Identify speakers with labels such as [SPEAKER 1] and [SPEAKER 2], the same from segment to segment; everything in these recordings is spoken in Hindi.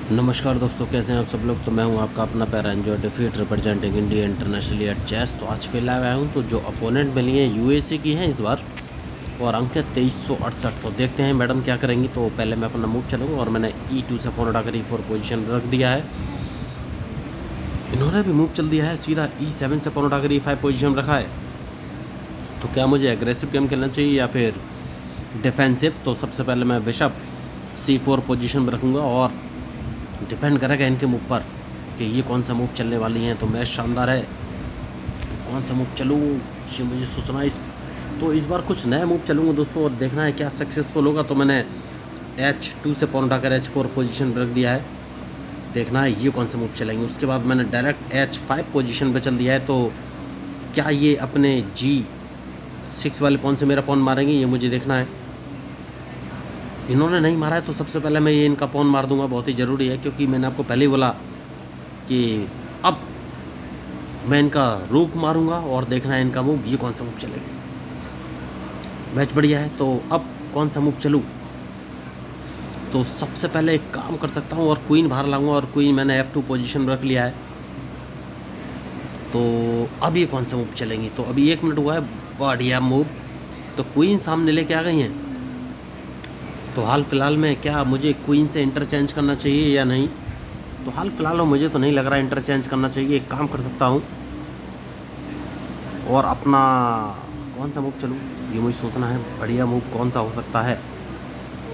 [SPEAKER 1] नमस्कार दोस्तों, कैसे हैं आप सब लोग। तो मैं हूं आपका अपना पैरा एंजॉय डिफीट representing India internationally at chess. तो आज फिर आया हूं। तो जो अपोनेंट मिली है यूएसए की हैं इस बार, और अंक है 2368। तो देखते हैं मैडम क्या करेंगी। तो पहले मैं अपना मूव चलूँगा और मैंने E2 से फोन उठाकर E4 पोजीशन रख दिया है। इन्होंने भी मूव चल दिया है, सीधा E7 से फोन उठाकर E5 पोजीशन रखा है। तो क्या मुझे एग्रेसिव गेम खेलना चाहिए या फिर डिफेंसिव। तो सबसे पहले मैं बिशप C4 पोजीशन में रखूँगा और डिपेंड करेगा इनके मूव पर कि ये कौन सा मूव चलने वाली हैं। तो मैच शानदार है, तो कौन सा मूव चलूँ ये मुझे सोचना है। तो इस बार कुछ नया मूव चलूँगा दोस्तों, और देखना है क्या सक्सेसफुल होगा। तो मैंने H2 से पॉन उठाकर H4 पोजीशन पर रख दिया है। देखना है ये कौन सा मूव चलेंगे। उसके बाद मैंने डायरेक्ट H5 पोजीशन पर चल दिया है। तो क्या ये अपने G6 वाले पॉन से मेरा पॉन मारेंगे, ये मुझे देखना है। इन्होंने नहीं मारा है तो सबसे पहले मैं ये इनका पॉन मार दूंगा, बहुत ही ज़रूरी है, क्योंकि मैंने आपको पहले ही बोला कि अब मैं इनका रूक मारूंगा और देखना है इनका मूव, ये कौन सा मूव चलेगा। मैच बढ़िया है, तो अब कौन सा मूव चलूँ। तो सबसे पहले एक काम कर सकता हूँ और क्वीन बाहर लाऊंगा, और क्वीन मैंने F2 पोजीशन में रख लिया है। तो अब ये कौन सा मूव चलेंगी। तो अभी 1 मिनट हुआ है, बढ़िया मूव। तो क्वीन सामने लेके आ गई हैं। तो हाल फिलहाल में क्या मुझे क्वीन से इंटरचेंज करना चाहिए या नहीं। तो हाल फिलहाल में मुझे तो नहीं लग रहा इंटरचेंज करना चाहिए। एक काम कर सकता हूँ और अपना कौन सा मूव चलूँ, ये मुझे सोचना है। बढ़िया मूव कौन सा हो सकता है।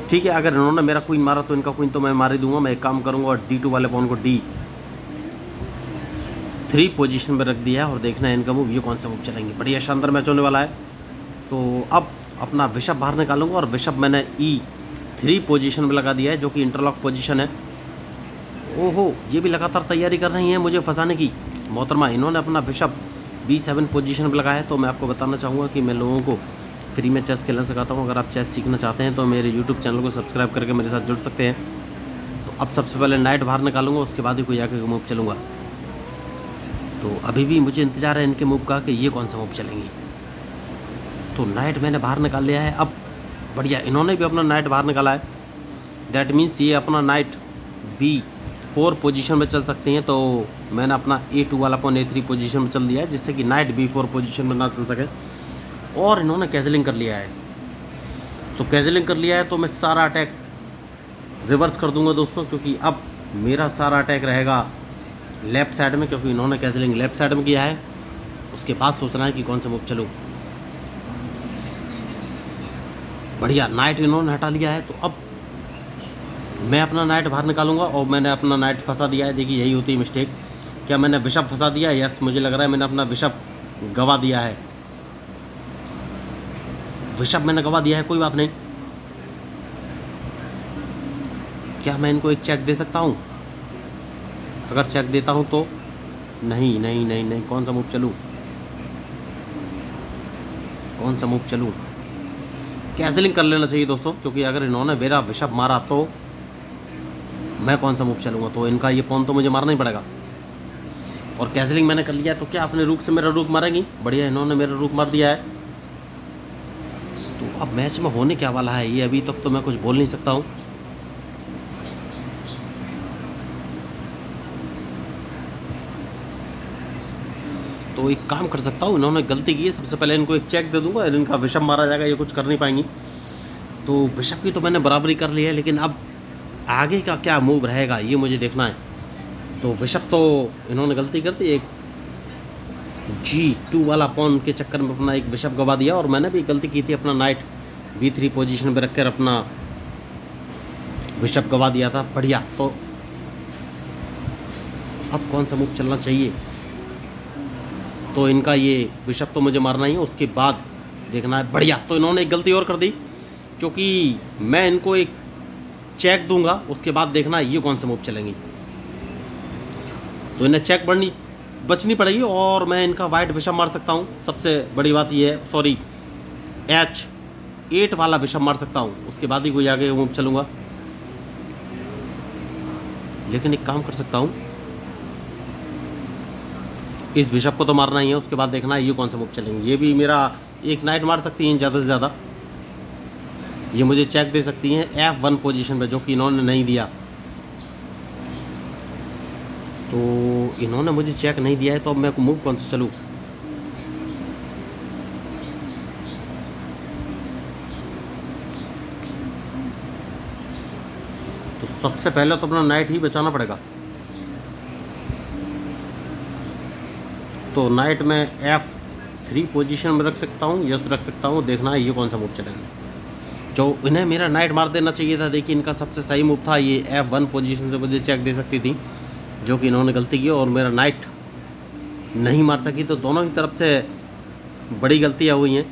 [SPEAKER 1] ठीक है, अगर इन्होंने मेरा क्वीन मारा तो इनका क्वीन तो मैं मार ही दूंगा। मैं एक काम करूँगा और D2 वाले पॉन को D3 पोजीशन पर रख दिया है, और देखना है इनका मूव, ये कौन सा मूव चलेंगे। बढ़िया शानदार मैच होने वाला है। तो अब अपना बिशप बाहर निकालूंगा, और बिशप मैंने E3 पोजीशन में लगा दिया है, जो कि इंटरलॉक पोजीशन है। ओहो, ये भी लगातार तैयारी कर रही हैं मुझे फंसाने की मोहतरमा। इन्होंने अपना बिशप B7 पोजीशन पर लगाया है। तो मैं आपको बताना चाहूँगा कि मैं लोगों को फ्री में चेस खेलना सिखाता हूँ। अगर आप चेस सीखना चाहते हैं तो मेरे यूट्यूब चैनल को सब्सक्राइब करके मेरे साथ जुड़ सकते हैं। तो अब सबसे पहले नाइट बाहर निकालूंगा, उसके बाद ही कोई आके मूव चलूँगा। तो अभी भी मुझे इंतजार है इनके मूव का कि ये कौन सा मूव चलेंगी। तो नाइट मैंने बाहर निकाल लिया है। अब बढ़िया, इन्होंने भी अपना नाइट बाहर निकाला है। दैट मीन्स ये अपना नाइट B4 पोजीशन में चल सकती हैं। तो मैंने अपना A2 वाला पॉन A3 पोजीशन में चल दिया है, जिससे कि नाइट B4 पोजीशन में ना चल सके। और इन्होंने कैजलिंग कर लिया है। तो कैजलिंग कर लिया है तो मैं सारा अटैक रिवर्स कर दूंगा दोस्तों, क्योंकि अब मेरा सारा अटैक रहेगा लेफ्ट साइड में, क्योंकि इन्होंने कैजलिंग लेफ्ट साइड में किया है। उसके बाद सोचना है कि कौन सा मूव चलूँ। बढ़िया, नाइट इन्होंने हटा लिया है। तो अब मैं अपना नाइट बाहर निकालूंगा, और मैंने अपना नाइट फंसा दिया है। देखिए, यही होती है मिस्टेक। क्या मैंने बिशप फंसा दिया है। यस, मुझे लग रहा है मैंने अपना बिशप गवा दिया है। बिशप मैंने गवा दिया है, कोई बात नहीं। क्या मैं इनको एक चेक दे सकता हूँ। अगर चेक देता हूँ तो नहीं नहीं नहीं नहीं, कौन सा मूव चलूँ, कौन सा मूव चलूँ। कैंसलिंग कर लेना चाहिए दोस्तों, क्योंकि अगर इन्होंने मेरा बिशप मारा तो मैं कौन सा मूव चलूँगा। तो इनका ये पॉन तो मुझे मारना ही पड़ेगा, और कैंसलिंग मैंने कर लिया है। तो क्या अपने रूक से मेरा रूक मारेंगी। बढ़िया, इन्होंने मेरा रूक मार दिया है। तो अब मैच में होने क्या वाला है ये अभी तक तो मैं कुछ बोल नहीं सकता हूँ। तो एक काम कर सकता हूँ, इन्होंने गलती की है, सबसे पहले इनको एक चेक दे दूंगा, इनका बिशप मारा जाएगा, ये कुछ कर नहीं पाएंगी। तो बिशप की तो मैंने बराबरी कर ली है, लेकिन अब आगे का क्या मूव रहेगा ये मुझे देखना है। तो बिशप तो इन्होंने गलती कर दी, एक G2 वाला पॉन के चक्कर में अपना एक बिशप गवा दिया, और मैंने भी गलती की थी, अपना नाइट B3 पोजीशन पे रखकर अपना बिशप गवा दिया था। बढ़िया, तो अब कौन सा मूव चलना चाहिए। तो इनका ये बिशप तो मुझे मारना ही है, उसके बाद देखना है। बढ़िया, तो इन्होंने एक गलती और कर दी, क्योंकि मैं इनको एक चेक दूंगा, उसके बाद देखना है ये कौन सा मूव चलेंगी। तो इन्हें चेक बचनी पड़ेगी, और मैं इनका वाइट बिशप मार सकता हूँ। सबसे बड़ी बात ये है, सॉरी, H8 वाला बिशप मार सकता हूँ, उसके बाद ही कोई आगे मूव चलूँगा। लेकिन एक काम कर सकता हूँ, इस बिशप को तो मारना ही है, उसके बाद देखना है ये कौन सा मूव चलेंगे। ये भी मेरा एक नाइट मार सकती हैं ज़्यादा से ज़्यादा, ये मुझे चेक दे सकती हैं F1 पोजीशन पे, जो कि इन्होंने नहीं दिया। तो इन्होंने मुझे चेक नहीं दिया है, तो अब मैं मूव कौन सा चलूँ? तो सबसे पहले तो अपना नाइट ही बचाना पड़ेगा। तो नाइट में F3 पोजीशन में रख सकता हूँ, यस रख सकता हूँ। देखना है ये कौन सा मूव चलेगा। जो इन्हें मेरा नाइट मार देना चाहिए था, देखिए इनका सबसे सही मूव था ये F1 पोजीशन से मुझे चेक दे सकती थी, जो कि इन्होंने गलती की और मेरा नाइट नहीं मार सकी। तो दोनों की तरफ से बड़ी गलतियाँ हुई हैं।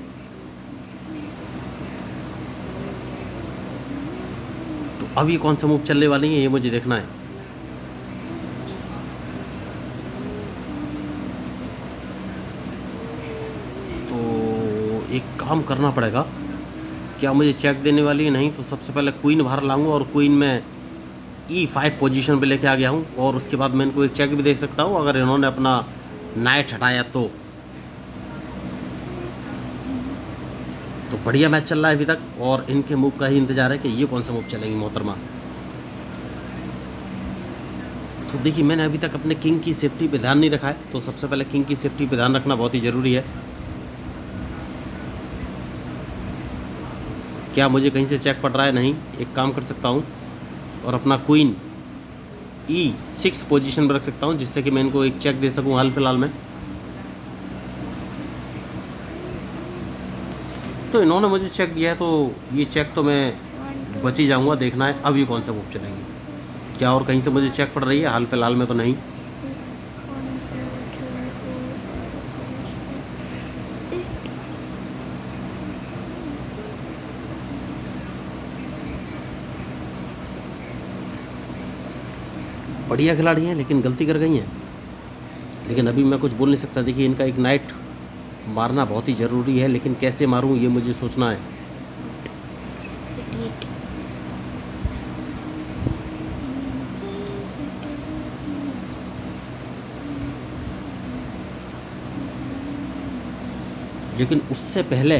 [SPEAKER 1] तो अब ये कौन सा मूव चलने वाली है ये मुझे देखना है। तो एक काम करना पड़ेगा, क्या मुझे चेक देने वाली है? नहीं, तो सबसे पहले क्वीन बाहर लाऊंगा और क्वीन में E5 पोजीशन पे लेके आ गया हूँ, और उसके बाद मैं इनको एक चेक भी दे सकता हूँ अगर इन्होंने अपना नाइट हटाया तो बढ़िया मैच चल रहा है अभी तक, और इनके मूव का ही इंतजार है कि ये कौन सा मूव चलेंगी मोहतरमा। तो देखिए मैंने अभी तक अपने किंग की सेफ्टी पे ध्यान नहीं रखा है, तो सबसे पहले किंग की सेफ्टी पे ध्यान रखना बहुत ही ज़रूरी है। क्या मुझे कहीं से चेक पड़ रहा है? नहीं, एक काम कर सकता हूँ और अपना क्वीन E6 पोजीशन पर रख सकता हूँ, जिससे कि मैं इनको एक चेक दे सकूँ हाल फिलहाल में। तो इन्होंने मुझे चेक दिया है, तो ये चेक तो मैं बच ही जाऊँगा। देखना है अब ये कौन सा मूव चलेंगे। क्या और कहीं से मुझे चेक पड़ रही है? हाल फिलहाल में तो नहीं। बढ़िया खिलाड़ी हैं लेकिन गलती कर गई हैं, लेकिन अभी मैं कुछ बोल नहीं सकता। देखिए इनका एक नाइट मारना बहुत ही ज़रूरी है, लेकिन कैसे मारूं ये मुझे सोचना है। लेकिन उससे पहले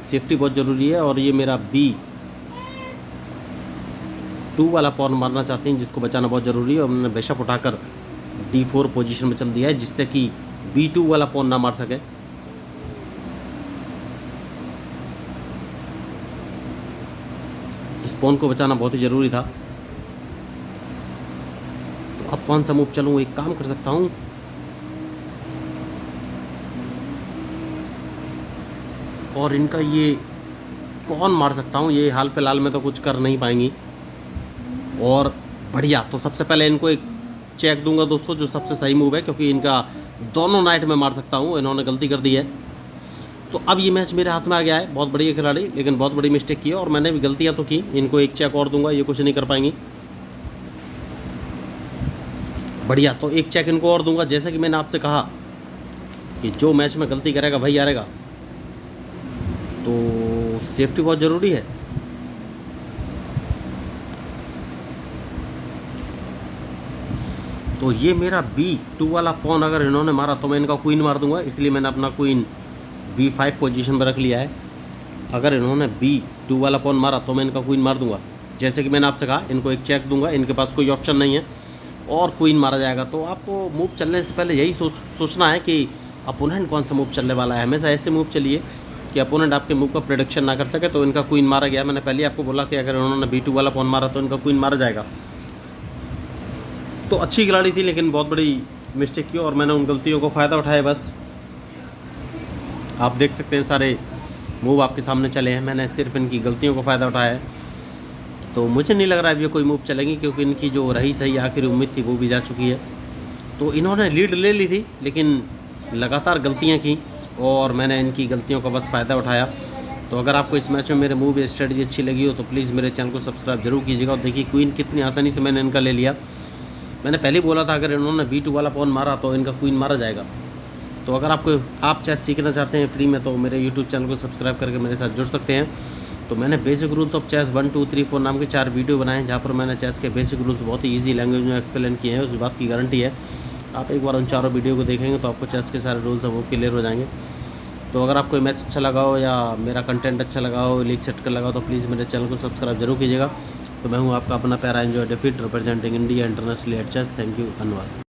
[SPEAKER 1] सेफ्टी बहुत ज़रूरी है, और ये मेरा B2 वाला पॉन मारना चाहते हैं, जिसको बचाना बहुत ज़रूरी है। और मैंने बिशप उठाकर D4 पोजीशन में चल दिया है, जिससे कि B2 वाला पॉन ना मार सके। इस पॉन को बचाना बहुत ही ज़रूरी था। तो अब कौन सा मूव चलूँ? एक काम कर सकता हूँ, और इनका ये पॉन मार सकता हूँ। ये हाल फिलहाल में तो कुछ कर नहीं पाएंगी। और बढ़िया, तो सबसे पहले इनको एक चेक दूंगा दोस्तों, जो सबसे सही मूव है, क्योंकि इनका दोनों नाइट में मार सकता हूँ। इन्होंने गलती कर दी है, तो अब ये मैच मेरे हाथ में आ गया है। बहुत बढ़िया खिलाड़ी, लेकिन बहुत बड़ी मिस्टेक की है, और मैंने भी गलतियाँ तो की। इनको एक चेक और दूंगा, ये कुछ नहीं कर पाएंगी। बढ़िया, तो एक चेक इनको और दूंगा। जैसे कि मैंने आपसे कहा कि जो मैच में गलती करेगा वही हारेगा, तो सेफ्टी बहुत ज़रूरी है। तो ये मेरा B2 वाला पॉन अगर इन्होंने मारा तो मैं इनका क्वीन मार दूंगा, इसलिए मैंने अपना क्वीन B5 पोजीशन पर रख लिया है। अगर इन्होंने B2 वाला पॉन मारा तो मैं इनका क्वीन मार दूंगा। जैसे कि मैंने आपसे कहा, इनको एक चेक दूंगा, इनके पास कोई ऑप्शन नहीं है, और क्वीन मारा जाएगा। तो आपको मूव चलने से पहले यही सोचना है कि अपोनेंट कौन सा मूव चलने वाला है। हमेशा ऐसे मूव चलिए कि अपोनेंट आपके मूव का प्रेडिक्शन ना कर सके। तो इनका क्वीन मारा गया। मैंने पहले आपको बोला कि अगर इन्होंने B2 वाला पॉन मारा तो इनका क्वीन मारा जाएगा। तो अच्छी खिलाड़ी थी, लेकिन बहुत बड़ी मिस्टेक की, और मैंने उन गलतियों को फ़ायदा उठाया। बस आप देख सकते हैं सारे मूव आपके सामने चले हैं, मैंने सिर्फ इनकी गलतियों को फ़ायदा उठाया है। तो मुझे नहीं लग रहा है ये कोई मूव चलेंगी, क्योंकि इनकी जो रही सही आखिरी उम्मीद थी वो भी जा चुकी है। तो इन्होंने लीड ले ली थी, लेकिन लगातार गलतियाँ की, और मैंने इनकी गलतियों का बस फ़ायदा उठाया। तो अगर आपको इस मैच में मेरे मूव या स्ट्रेटजी अच्छी लगी हो तो प्लीज़ मेरे चैनल को सब्सक्राइब जरूर कीजिएगा। और देखिए क्वीन कितनी आसानी से मैंने इनका ले लिया। मैंने पहले ही बोला था अगर इन्होंने B2 वाला पॉन मारा तो इनका क्वीन मारा जाएगा। तो अगर आप चेस सीखना चाहते हैं फ्री में, तो मेरे यूट्यूब चैनल को सब्सक्राइब करके मेरे साथ जुड़ सकते हैं। तो मैंने बेसिक रूल्स ऑफ चेस 1 2 3 4 नाम के 4 वीडियो बनाए हैं, जहाँ पर मैंने चेस के बेसिक रूल्स बहुत ही ईजी लैंग्वेज में एक्सप्लेन किए हैं। उस बात की गारंटी है, आप एक बार उन चारों वीडियो को देखेंगे तो आपको चेस के सारे रूल्स हैं वो क्लियर हो जाएंगे। तो अगर आपको मैच अच्छा लगा हो या मेरा कंटेंट अच्छा लगा हो, लीग सेट कर लगा हो, तो प्लीज़ मेरे चैनल को सब्सक्राइब जरूर कीजिएगा। तो मैं हूँ आपका अपना प्यारा एंजॉय डेफिट representing India internationally at chess. Thank you, धन्यवाद।